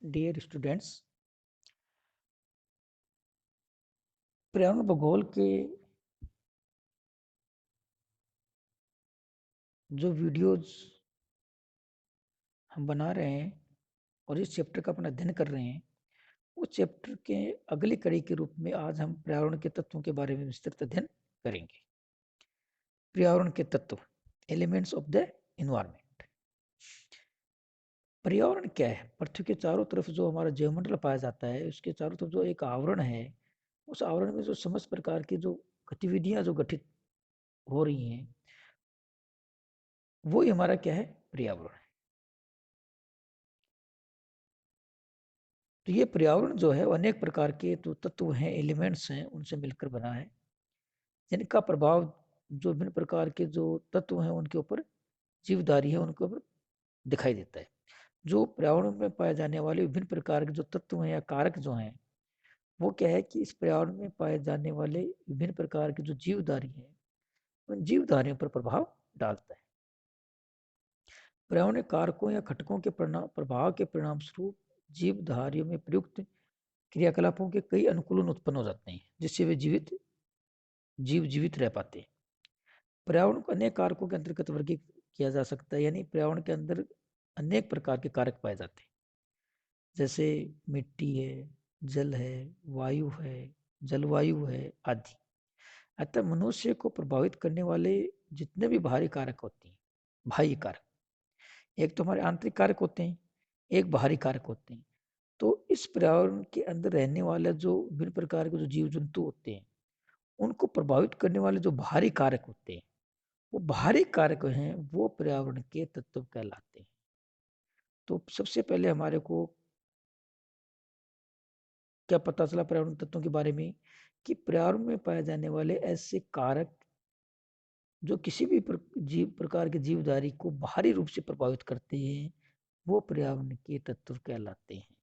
Dear students, पर्यावरण भूगोल के जो वीडियोस हम बना रहे हैं और इस चैप्टर का अपना अध्ययन कर रहे हैं, उस चैप्टर के अगली कड़ी के रूप में आज हम पर्यावरण के तत्वों के बारे में विस्तृत अध्ययन करेंगे। पर्यावरण के तत्व, एलिमेंट्स ऑफ द एनवायरनमेंट। पर्यावरण क्या है? पृथ्वी के चारों तरफ जो हमारा जैवमंडल पाया जाता है, उसके चारों तरफ जो एक आवरण है, उस आवरण में जो समस्त प्रकार की जो गतिविधियां जो गठित हो रही हैं, वो ही हमारा क्या है? पर्यावरण है। तो ये पर्यावरण जो है वो अनेक प्रकार के जो तत्व हैं, एलिमेंट्स हैं, उनसे मिलकर बना है, जिनका प्रभाव जो विभिन्न प्रकार के जो तत्व हैं उनके ऊपर, जीवधारी है उनके ऊपर दिखाई देता है। जो पर्यावरण में पाए जाने वाले विभिन्न प्रकार के जो तत्व हैं या कारक जो हैं, वो क्या है कि इस पर्यावरण में पाए जाने वाले विभिन्न प्रकार के जो जीवधारी हैं, उन जीवधारियों पर प्रभाव डालता है। पर्यावरण कारकों या घटकों के प्रभाव के परिणाम स्वरूप जीवधारियों में प्रयुक्त क्रियाकलापों के कई अनुकूलन उत्पन्न हो जाते हैं, जिससे वे जीवित रह पाते हैं। पर्यावरण को अनेक कारकों के अंतर्गत वर्गीकृत किया जा सकता है, यानी पर्यावरण के अंदर अनेक प्रकार के कारक पाए जाते हैं, जैसे मिट्टी है, जल है, वायु है, जलवायु है आदि। अतः मनुष्य को प्रभावित करने वाले जितने भी बाहरी कारक होते हैं, बाह्य कारक, एक तो हमारे आंतरिक कारक होते हैं, एक बाहरी कारक होते हैं। तो इस पर्यावरण के अंदर रहने वाले जो विभिन्न प्रकार के जो जीव जंतु होते हैं, उनको प्रभावित करने वाले जो बाहरी कारक होते हैं, वो बाहरी कारक हैं, वो पर्यावरण के तत्व कहलाते हैं। तो सबसे पहले हमारे को क्या पता चला पर्यावरण तत्वों के बारे में, कि पर्यावरण में पाए जाने वाले ऐसे कारक जो किसी भी प्रकार के जीवधारी को बाहरी रूप से प्रभावित करते हैं, वो पर्यावरण के तत्व कहलाते हैं।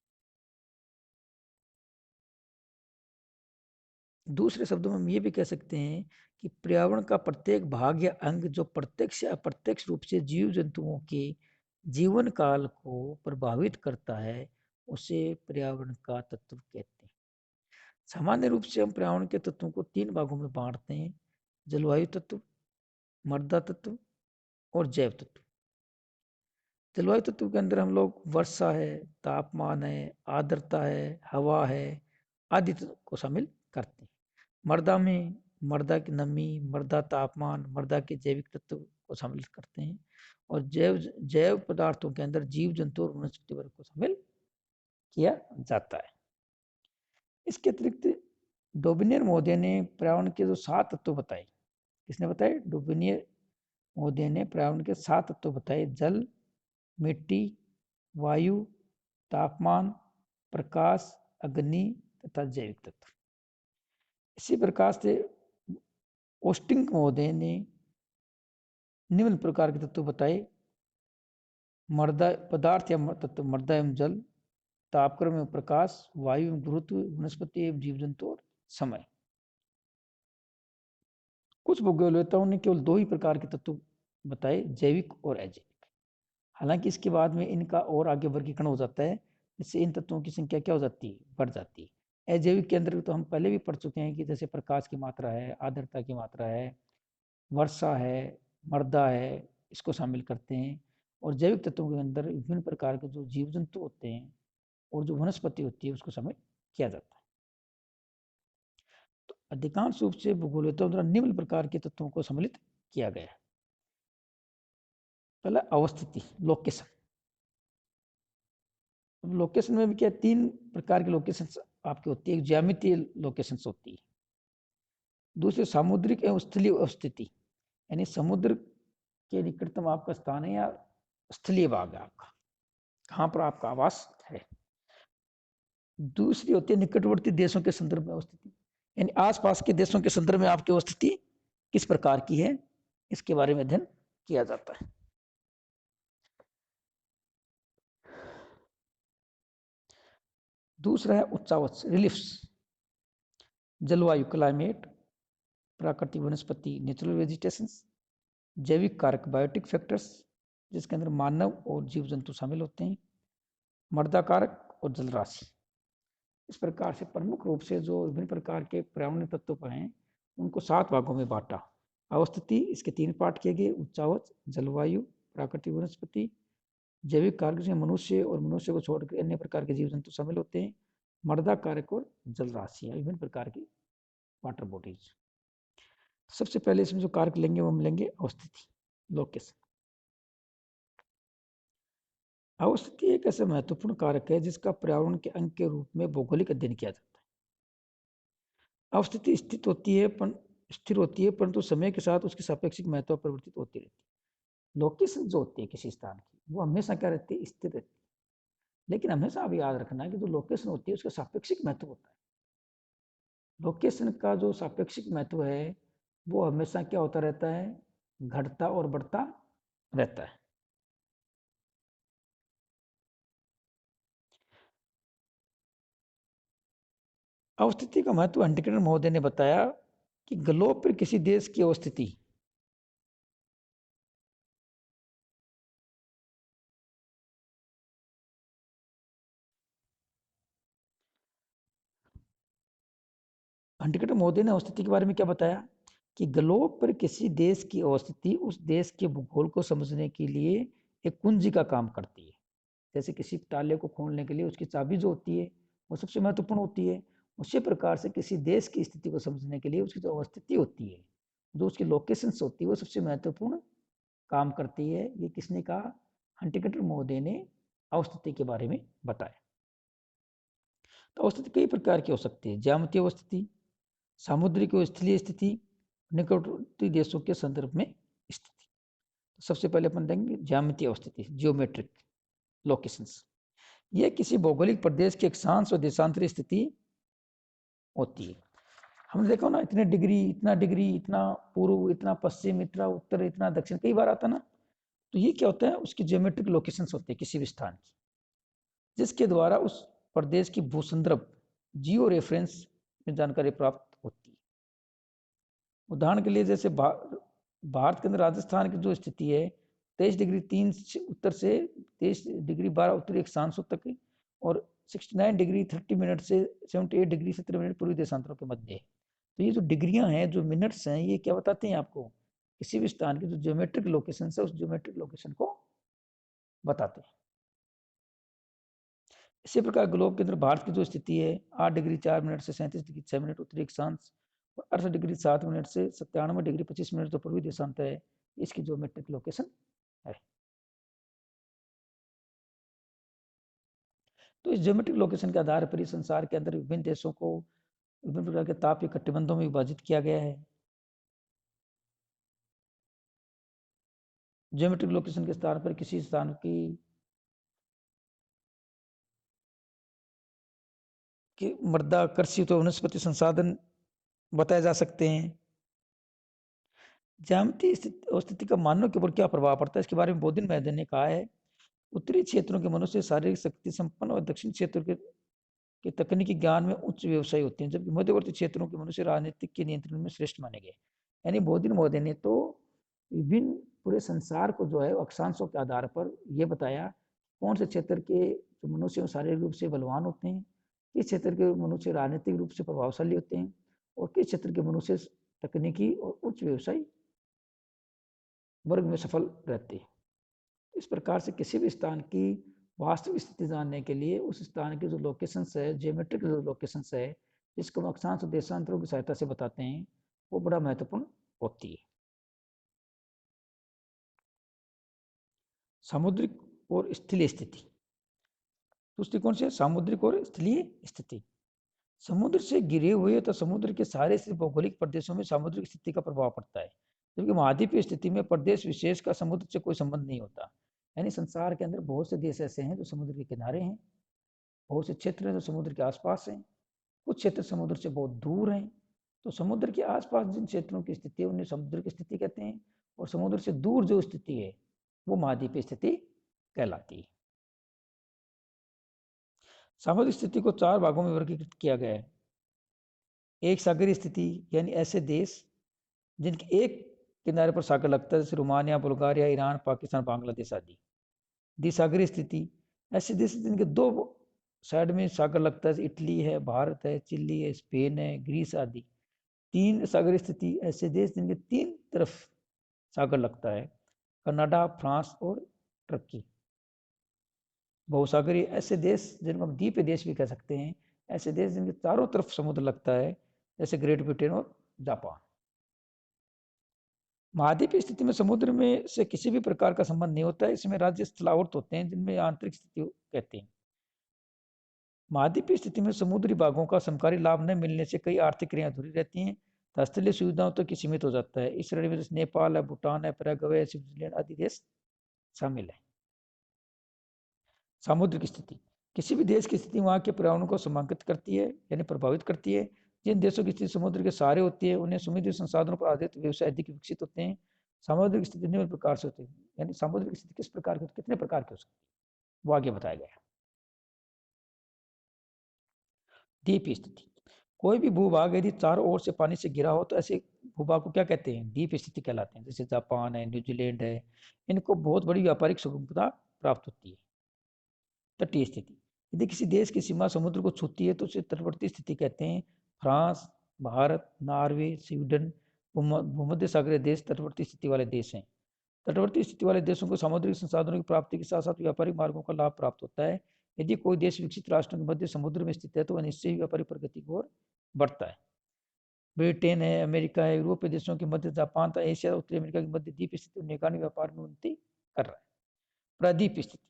दूसरे शब्दों में हम ये भी कह सकते हैं कि पर्यावरण का प्रत्येक भाग या अंग जो प्रत्यक्ष या अप्रत्यक्ष रूप से जीव जंतुओं के जीवन काल को प्रभावित करता है, उसे पर्यावरण का तत्व कहते हैं। सामान्य रूप से हम पर्यावरण के तत्वों को 3 भागों में बांटते हैं: जलवायु तत्व, मृदा तत्व और जैव तत्व। जलवायु तत्व के अंदर हम लोग वर्षा है, तापमान है, आर्द्रता है, हवा है आदि को शामिल करते हैं। मृदा में मृदा की नमी, मृदा तापमान, मृदा के जैविक तत्व को शामिल करते हैं। और जैव पदार्थों के अंदर जीव जंतु और वनस्पति वर्ग को शामिल किया जाता है। इसके अतिरिक्त डोबिनियर महोदय ने पर्यावरण के जो 7 तत्व बताए। किसने बताए? डोबिनियर महोदय ने पर्यावरण के 7 तत्व बताए: जल, मिट्टी, वायु, तापमान, प्रकाश, अग्नि तथा जैविक तत्व। इसी प्रकार से ओस्टिंग महोदय ने निम्न प्रकार के तत्व बताए: मृदा पदार्थ या तत्व मृदा एवं जल, तापक्रम एवं प्रकाश, वायु एवं गुरुत्व, वनस्पति एवं जीव जंतु और समय। कुछ भूगोलवेताओं ने केवल 2 ही प्रकार के तत्व बताए, जैविक और अजैविक। हालांकि इसके बाद में इनका और आगे वर्गीकरण हो जाता है, इससे इन तत्वों की संख्या क्या हो जाती है? बढ़ जाती है। अजैविक के अंदर तो हम पहले भी पढ़ चुके हैं कि जैसे प्रकाश की मात्रा है, आर्द्रता की मात्रा है, वर्षा है, मृदा है, इसको शामिल करते हैं। और जैविक तत्वों के अंदर विभिन्न प्रकार के जो जीव जंतु होते हैं और जो वनस्पति होती है, उसको शामिल किया जाता है। तो अधिकांश रूप से भूगोलवेताओं द्वारा निम्न प्रकार के तत्वों को सम्मिलित किया गया है। पहला अवस्थिति, लोकेशन। लोकेशन में भी क्या 3 प्रकार के लोकेशन आपके होती है। एक ज्यामितीय लोकेशन होती है, दूसरे सामुद्रिक एवं स्थलीय अवस्थिति, यानी समुद्र के निकटतम आपका स्थान है या स्थलीय भाग है आपका, कहाँ पर आपका आवास है। दूसरी होती है निकटवर्ती देशों के संदर्भ में अवस्थिति, यानी आसपास के देशों के संदर्भ में आपकी अवस्थिति किस प्रकार की है, इसके बारे में अध्ययन किया जाता है। दूसरा है उच्चावच, रिलीफ्स, जलवायु क्लाइमेट, प्राकृतिक वनस्पति नेचुरल वेजिटेशन, जैविक कारक बायोटिक फैक्टर्स जिसके अंदर मानव और जीव जंतु शामिल होते हैं, मृदा कारक और जल राशि। इस प्रकार से प्रमुख रूप से जो विभिन्न प्रकार के पर्यावरणीय तत्व हैं उनको 7 भागों में बांटा। अवस्थिति, इसके 3 पार्ट किए गए, उच्चावच, जलवायु, प्राकृतिक वनस्पति, जैविक कारक जिसमें मनुष्य और मनुष्य को छोड़कर अन्य प्रकार के जीव जंतु शामिल होते हैं, मृदा कारक और जल राशियां, विभिन्न प्रकार की वाटर बॉडीज। सबसे पहले इसमें जो कारक लेंगे वो हम लेंगे अवस्थिति, लोकेशन। अवस्थिति एक ऐसा महत्वपूर्ण कारक है जिसका पर्यावरण के अंग के रूप में भौगोलिक अध्ययन किया जाता है। अवस्थिति स्थिर होती है परंतु समय के साथ उसकी सापेक्षिक महत्व परिवर्तित होती रहती है। लोकेशन जो होती है किसी स्थान की वो हमेशा क्या रहती है, स्थिर रहती है। लेकिन हमेशा आप याद रखना है कि जो लोकेशन होती है उसका सापेक्षिक महत्व होता है। लोकेशन का जो सापेक्षिक महत्व है वो हमेशा क्या होता रहता है, घटता और बढ़ता रहता है। अवस्थिति का महत्व हंटिंगटन महोदय ने बताया कि ग्लोब पर किसी देश की अवस्थिति हंटिंगटन महोदय ने अवस्थिति के बारे में क्या बताया कि ग्लोब पर किसी देश की अवस्थिति उस देश के भूगोल को समझने के लिए एक कुंजी का काम करती है। जैसे किसी ताले को खोलने के लिए उसकी चाबी जो होती है वो सबसे महत्वपूर्ण होती है, उसी प्रकार से किसी देश की स्थिति को समझने के लिए उसकी जो अवस्थिति होती है, जो उसकी लोकेशंस होती है, वो सबसे महत्वपूर्ण काम करती है। ये किसने कहा, हंटिंगटन महोदय ने अवस्थिति के बारे में बताया। तो अवस्थिति कई प्रकार की हो सकती है, ज्यामितीय अवस्थिति, सामुद्रिक और स्थलीय स्थिति, निकटवर्ती देशों के संदर्भ में स्थिति। तो सबसे पहले अपन देखेंगे ज्यामितीय अवस्थिति, जियोमेट्रिक लोकेशंस। यह किसी भौगोलिक प्रदेश की अक्षांश और देशांतरी स्थिति होती है। हमने देखा ना, इतने डिग्री, इतना डिग्री, इतना पूर्व, इतना पश्चिम, इतना उत्तर, इतना दक्षिण, कई बार आता ना। तो ये क्या होता है, उसकी ज्योमेट्रिक लोकेशंस होती है किसी भी स्थान की, जिसके द्वारा उस प्रदेश की भूसंदर्भ जियो रेफरेंस में जानकारी प्राप्त होती है। उदाहरण के लिए जैसे भारत के अंदर राजस्थान की जो स्थिति है 23 डिग्री 3 उत्तर से 23 डिग्री 12 उत्तरी अक्षांशों तक, और 69 डिग्री 30 मिनट से 78 डिग्री 17 मिनट पूर्वी देशांतरों के मध्य है। तो ये जो डिग्रियां हैं, जो मिनट्स हैं, ये क्या बताते हैं आपको, किसी भी स्थान की जो ज्योमेट्रिक लोकेशन है उस ज्योमेट्रिक लोकेशन को बताते हैं। इसी प्रकार ग्लोब के अंदर भारत की जो स्थिति है 8 डिग्री 4 मिनट से 37 डिग्री 6 मिनट उत्तरी अक्षांश, और 68 डिग्री 7 मिनट से 97 डिग्री 25 मिनट जो पूर्वी देशांत है, इसकी ज्योमेट्रिक लोकेशन है। तो इस ज्योमेट्रिक लोकेशन के आधार पर इस संसार के अंदर विभिन्न देशों को विभिन्न प्रकार के तापीय कटिबंधों में विभाजित किया गया है। ज्योमेट्रिक लोकेशन के स्थान पर किसी स्थान की मृदा, कृषि तो वनस्पति संसाधन बताए जा सकते हैं। ज्यामितीय स्थिति का मानव के ऊपर क्या प्रभाव पड़ता है, इसके बारे में बोधिन मैदन ने कहा है, उत्तरी क्षेत्रों के मनुष्य शारीरिक शक्ति संपन्न और दक्षिण क्षेत्र के तकनीकी ज्ञान में उच्च व्यवसायी होते हैं, जबकि मध्यवर्ती क्षेत्रों के मनुष्य राजनीतिक के नियंत्रण में श्रेष्ठ माने गए। यानी बोधिन महोदय ने तो विभिन्न पूरे संसार को जो है अक्षांशों के आधार पर यह बताया कौन से क्षेत्र के जो मनुष्य शारीरिक रूप से बलवान होते हैं, किस क्षेत्र के मनुष्य राजनीतिक रूप से प्रभावशाली होते हैं, और किस क्षेत्र के मनुष्य तकनीकी और उच्च व्यवसायी वर्ग में सफल रहते हैं। इस प्रकार से किसी भी स्थान की वास्तविक स्थिति जानने के लिए उस स्थान की जो लोकेशंस है, जियोमेट्रिक जो लोकेशंस है, जिसको हम अक्षांश और देशांतरों की सहायता से बताते हैं, वो बड़ा महत्वपूर्ण होती है। सामुद्रिक और स्थलीय स्थिति, दूसरी कौन सी है, सामुद्रिक और स्थलीय स्थिति। समुद्र से घिरे हुए तो समुद्र के सारे भौगोलिक प्रदेशों में सामुद्रिक स्थिति का प्रभाव पड़ता है, जबकि महाद्वीपीय स्थिति में प्रदेश विशेष का समुद्र से कोई संबंध नहीं होता। यानी संसार के अंदर बहुत से देश ऐसे हैं जो समुद्र के किनारे हैं, बहुत से क्षेत्र हैं जो समुद्र के आसपास हैं, कुछ क्षेत्र समुद्र से बहुत दूर हैं। तो समुद्र के आसपास जिन क्षेत्रों की स्थिति है उन्हें समुद्र की स्थिति कहते हैं, और समुद्र से दूर जो स्थिति है वो महाद्वीपीय स्थिति कहलाती है। सामुद्रिक स्थिति को 4 भागों में वर्गीकृत किया गया है। एक सागरीय स्थिति, यानी ऐसे देश जिनके एक किनारे पर सागर लगता है, जैसे Romania, Bulgaria, Iran, Pakistan, Bangladesh आदि। द्विसागरीय स्थिति, ऐसे देश जिनके 2 साइड में सागर लगता है, इटली है, भारत है, चिली है, स्पेन है, ग्रीस आदि। तीन सागरीय स्थिति ऐसे देश जिनके तीन तरफ सागर लगता है, कनाडा, फ्रांस और टर्की। बहुसागरीय ऐसे देश जिनको हम द्वीप देश भी कह सकते हैं, ऐसे देश जिनके चारों तरफ समुद्र लगता है, जैसे ग्रेट ब्रिटेन और जापान। महाद्वीपीय स्थिति में समुद्र में से किसी भी प्रकार का संबंध नहीं होता है, इसमें राज्य स्थलावर्त होते हैं जिनमें आंतरिक स्थिति कहते हैं। महाद्वीपीय स्थिति में समुद्री भागों का समकारी लाभ न मिलने से कई आर्थिक क्रियाएं अधूरी रहती हैं, स्थलीय सुविधाओं तक सीमित हो जाता है। इस श्रेणी में नेपाल है, भूटान है, पैराग्वे, स्विट्जरलैंड आदि देश शामिल है। सामुद्रिक स्थिति किसी भी देश की स्थिति वहां के पर्यावरण को सीमांकित करती है, यानी प्रभावित करती है। जिन देशों की स्थिति समुद्र के सहारे होती है उन्हें समुद्री संसाधनों पर आधारित व्यवसाय अधिक विकसित होते हैं। सामुद्रिक स्थिति निम्न प्रकार से होती है, यानी सामुद्रिक स्थिति किस प्रकार की, कितने प्रकार की हो सकती है वो आगे बताया गया है। द्वीप स्थिति कोई भी भूभाग यदि चारों ओर से पानी से घिरा हो तो ऐसे भूभाग को क्या कहते हैं, द्वीप स्थिति कहलाते हैं। जैसे जापान है, न्यूजीलैंड है, इनको बहुत बड़ी व्यापारिक स्वतंत्रता प्राप्त होती है। तटीय स्थिति यदि किसी देश की सीमा समुद्र को छूती है तो उसे तटवर्ती स्थिति कहते हैं। फ्रांस, भारत, नॉर्वे, स्वीडन भूमध्य सागरीय देश तटवर्ती स्थिति वाले देश हैं। तटवर्ती स्थिति वाले देशों को सामुद्रिक संसाधनों की प्राप्ति के साथ साथ व्यापारिक मार्गों का लाभ प्राप्त होता है। यदि कोई देश विकसित राष्ट्रों के मध्य समुद्र में स्थित है तो वह निश्चय ही व्यापारिक प्रगति की ओर बढ़ता है। ब्रिटेन है, अमेरिका है, यूरोपीय देशों के मध्य जापान था, एशिया, उत्तरी अमेरिका के मध्य द्वीप स्थिति निकानी व्यापार में उन्नति कर रहा है। प्रादीप स्थिति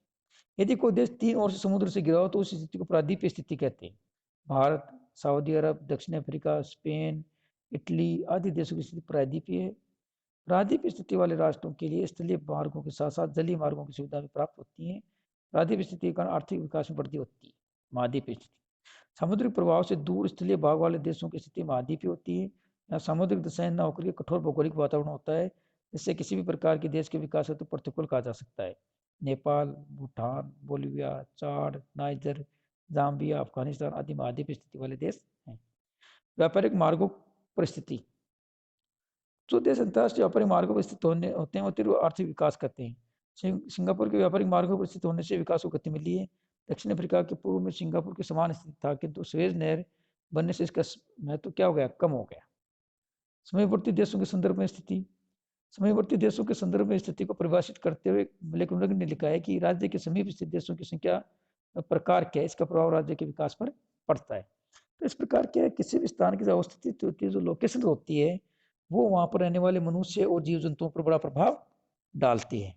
यदि कोई देश तीन ओर से समुद्र से घिरा हो तो उस स्थिति को प्रादीप स्थिति कहते हैं। भारत, सऊदी अरब, दक्षिण अफ्रीका, स्पेन, इटली आदि देशों की स्थिति प्रायद्वीपीय है। प्रायद्वीपीय स्थिति वाले राष्ट्रों के लिए स्थलीय मार्गों के साथ साथ जलीय मार्गों की सुविधा भी प्राप्त होती है। प्रायद्वीपीय स्थिति के कारण आर्थिक विकास में वृद्धि होती है। महाद्वीपीय स्थिति समुद्रिक प्रभाव से दूर स्थलीय भाग वाले देशों की स्थिति महाद्वीपीय होती है। यहाँ समुद्रिक दशाएं न होकर कठोर भौगोलिक वातावरण होता है, जिससे किसी भी प्रकार के देश के विकास हेतु प्रतिकूल कहा जा सकता है। नेपाल, भूटान, बोलिविया, चाड, नाइजर, जाम्बिया, अफगानिस्तान आदि महाद्वीपीय स्थिति वाले देश हैं। व्यापारिक मार्गों पर स्थिति जो देश अंतर्राष्ट्रीय व्यापारिक मार्गों पर स्थित होते हैं वो तीव्र आर्थिक विकास करते हैं। सिंगापुर के व्यापारिक मार्गों पर स्थित होने से विकास को गति मिली है। दक्षिण अफ्रीका के पूर्व में सिंगापुर के समान स्थिति था, किंतु स्वेज नहर बनने से इसका महत्व क्या हो गया, कम हो गया। समयवर्ती देशों के संदर्भ में स्थिति समयवर्ती देशों के संदर्भ में स्थिति को परिभाषित करते हुए ब्लैकबर्ग ने लिखा है कि राज्य के समीप स्थित देशों की संख्या प्रकार क्या है, इसका प्रभाव राज्य के विकास पर पड़ता है। तो इस प्रकार क्या है, किसी भी स्थान की जो अवस्थिति होती है, जो लोकेशन होती है, वो वहां पर रहने वाले मनुष्य और जीव जंतुओं पर बड़ा प्रभाव डालती है।